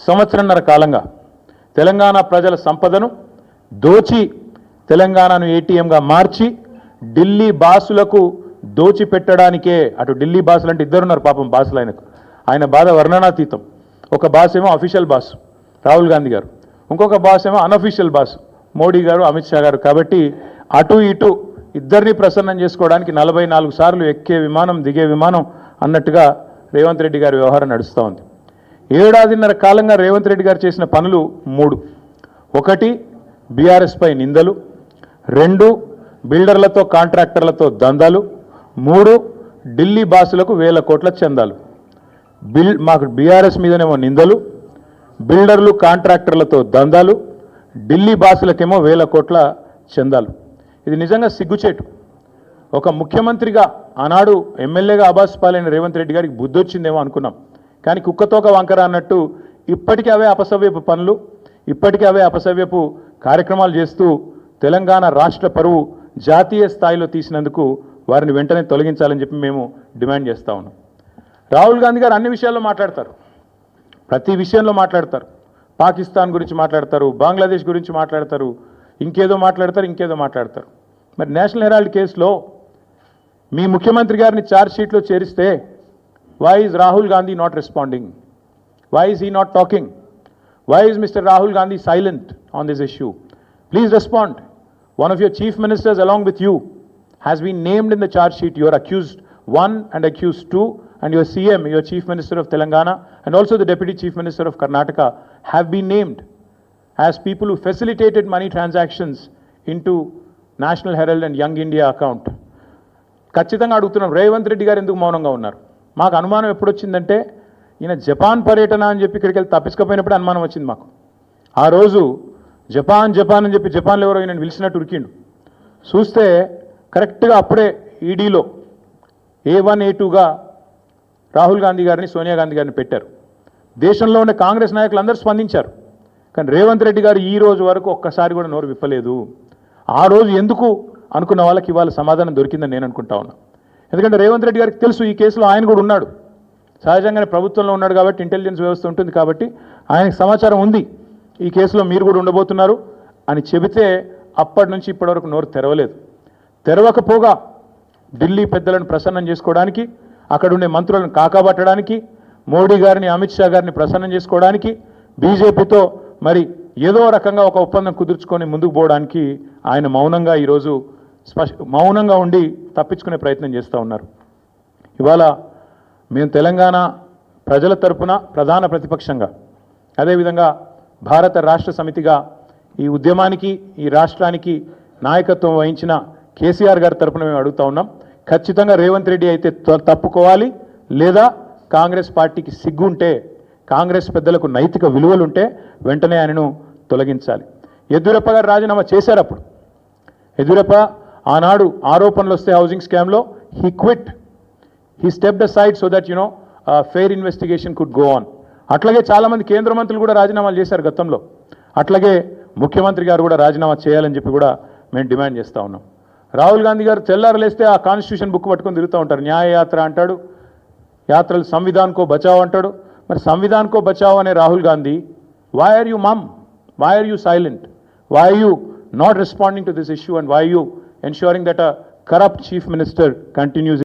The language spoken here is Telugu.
సంవత్సరన్నర కాలంగా తెలంగాణ ప్రజల సంపదను దోచి తెలంగాణను ఏటీఎంగా మార్చి ఢిల్లీ బాసులకు దోచిపెట్టడానికే, అటు ఢిల్లీ బాసులు అంటే ఇద్దరున్నారు పాపం బాసులు ఆయన బాధ వర్ణనాతీతం. ఒక బాస్ ఏమో అఫీషియల్ బాస్ రాహుల్ గాంధీ గారు, ఇంకొక బాస్ ఏమో అన్అఫీషియల్ బాస్ మోడీ గారు, అమిత్ షా గారు. కాబట్టి అటు ఇటు ఇద్దరిని ప్రసన్నం చేసుకోవడానికి 44 సార్లు ఎక్కే విమానం దిగే విమానం అన్నట్టుగా రేవంత్ రెడ్డి గారి వ్యవహారం నడుస్తూ ఉంది. ఏడాదిన్నర కాలంగా రేవంత్ రెడ్డి గారు చేసిన పనులు 3. 1 బీఆర్ఎస్ పై నిందలు, 2 బిల్డర్లతో కాంట్రాక్టర్లతో దందాలు, 3 ఢిల్లీ బాసులకు వేల కోట్ల చందాలు. మాకు బీఆర్ఎస్ మీదనేమో నిందలు, బిల్డర్లు కాంట్రాక్టర్లతో దందాలు, ఢిల్లీ బాసులకేమో వేల కోట్ల చందాలు. ఇది నిజంగా సిగ్గుచేటు. ఒక ముఖ్యమంత్రిగా ఆనాడు ఎమ్మెల్యేగా ఆబాస్ పాలైన రేవంత్ రెడ్డి గారికి బుద్ధి వచ్చిందేమో అనుకున్నాం. కానీ కుక్కతోక వంకర అన్నట్టు ఇప్పటికీ అవే అపసవ్యపు పనులు, ఇప్పటికీ అవే అపసవ్యపు కార్యక్రమాలు చేస్తూ తెలంగాణ రాష్ట్ర పరువు జాతీయ స్థాయిలో తీసినందుకు వారిని వెంటనే తొలగించాలని చెప్పి మేము డిమాండ్ చేస్తూ ఉన్నాం. రాహుల్ గాంధీ గారు అన్ని విషయాల్లో మాట్లాడతారు, ప్రతి విషయంలో మాట్లాడతారు. పాకిస్తాన్ గురించి మాట్లాడతారు, బంగ్లాదేశ్ గురించి మాట్లాడతారు, ఇంకేదో మాట్లాడతారు. మరి నేషనల్ హెరాల్డ్ కేసులో మీ ముఖ్యమంత్రి గారిని ఛార్జ్ షీట్లో చేరిస్తే why is Rahul Gandhi not responding? Why is he not talking? Why is Mr. Rahul Gandhi silent on this issue? Please respond. One of your chief ministers along with you has been named in the charge sheet. You are accused 1 and accused 2, and your CM, your chief minister of Telangana, and also the deputy chief minister of Karnataka have been named as people who facilitated money transactions into National Herald and Young India account. ఖచ్చితంగా అడుగుతున్నాం, రేవంత్ రెడ్డి గారు ఎందుకు మౌనంగా ఉన్నారు? మాకు అనుమానం ఎప్పుడు వచ్చిందంటే ఈయన జపాన్ పర్యటన అని చెప్పి ఇక్కడికి వెళ్ళి తప్పించుకపోయినప్పుడు అనుమానం వచ్చింది మాకు. ఆ రోజు జపాన్ అని చెప్పి జపాన్లో ఎవరో ఈయన పిలిచినట్టు ఉరికిండు. చూస్తే కరెక్ట్గా అప్పుడే ఈడీలో A1 A2గా రాహుల్ గాంధీ గారిని, సోనియా గాంధీ గారిని పెట్టారు. దేశంలో ఉన్న కాంగ్రెస్ నాయకులు అందరూ స్పందించారు. కానీ రేవంత్ రెడ్డి గారు ఈ రోజు వరకు ఒక్కసారి కూడా నోరు విప్పలేదు. ఆ రోజు ఎందుకు అనుకున్న వాళ్ళకి ఇవాళ సమాధానం దొరికిందని నేను అనుకుంటా ఉన్నా. ఎందుకంటే రేవంత్ రెడ్డి గారికి తెలుసు ఈ కేసులో ఆయన కూడా ఉన్నాడు, సహజంగానే ప్రభుత్వంలో ఉన్నాడు కాబట్టి ఇంటెలిజెన్స్ వ్యవస్థ ఉంటుంది కాబట్టి ఆయనకు సమాచారం ఉంది ఈ కేసులో మీరు కూడా ఉండబోతున్నారు అని చెబితే అప్పటి నుంచి ఇప్పటివరకు నోరు తెరవలేదు. తెరవకపోగా ఢిల్లీ పెద్దలను ప్రసన్నం చేసుకోవడానికి, అక్కడ ఉండే మంత్రులను కాకాబట్టడానికి, మోడీ గారిని, అమిత్ షా గారిని ప్రసన్నం చేసుకోవడానికి, బీజేపీతో మరి ఏదో రకంగా ఒక ఒప్పందం కుదుర్చుకొని ముందుకు పోవడానికి ఆయన మౌనంగా ఈరోజు మౌనంగా ఉండి తప్పించుకునే ప్రయత్నం చేస్తూ ఉన్నారు. ఇవాళ మేము తెలంగాణ ప్రజల తరపున ప్రధాన ప్రతిపక్షంగా, అదేవిధంగా భారత రాష్ట్ర సమితిగా ఈ ఉద్యమానికి, ఈ రాష్ట్రానికి నాయకత్వం వహించిన కేసీఆర్ గారి తరపున మేము అడుగుతూ ఉన్నాం. ఖచ్చితంగా రేవంత్ రెడ్డి అయితే తప్పుకోవాలి, లేదా కాంగ్రెస్ పార్టీకి సిగ్గు ఉంటే, కాంగ్రెస్ పెద్దలకు నైతిక విలువలు ఉంటే వెంటనే ఆయనను తొలగించాలి. యడ్యూరప్ప గారు రాజీనామా చేశారు. అప్పుడు యడ్యూరప్ప ఆనాడు ఆరోపణలు వస్తే హౌసింగ్ స్కామ్లో he quit, he stepped aside so that fair investigation could go on. అట్లాగే చాలామంది కేంద్ర మంత్రులు కూడా రాజీనామాలు చేశారు గతంలో. అట్లాగే ముఖ్యమంత్రి గారు కూడా రాజీనామా చేయాలని చెప్పి కూడా మేము డిమాండ్ చేస్తూ ఉన్నాం. రాహుల్ గాంధీ గారు తెల్లారలేస్తే ఆ కాన్స్టిట్యూషన్ బుక్ పట్టుకొని తిరుగుతూ ఉంటారు. న్యాయ యాత్ర అంటాడు, యాత్రలు సంవిధాన్ కో బచావ్ అంటాడు. మరి సంవిధాన్ కో బచావ్ అనే Rahul Gandhi, why are you mum? Why are you silent? Why are you not responding to this issue, and why are you ensuring that a corrupt chief minister continues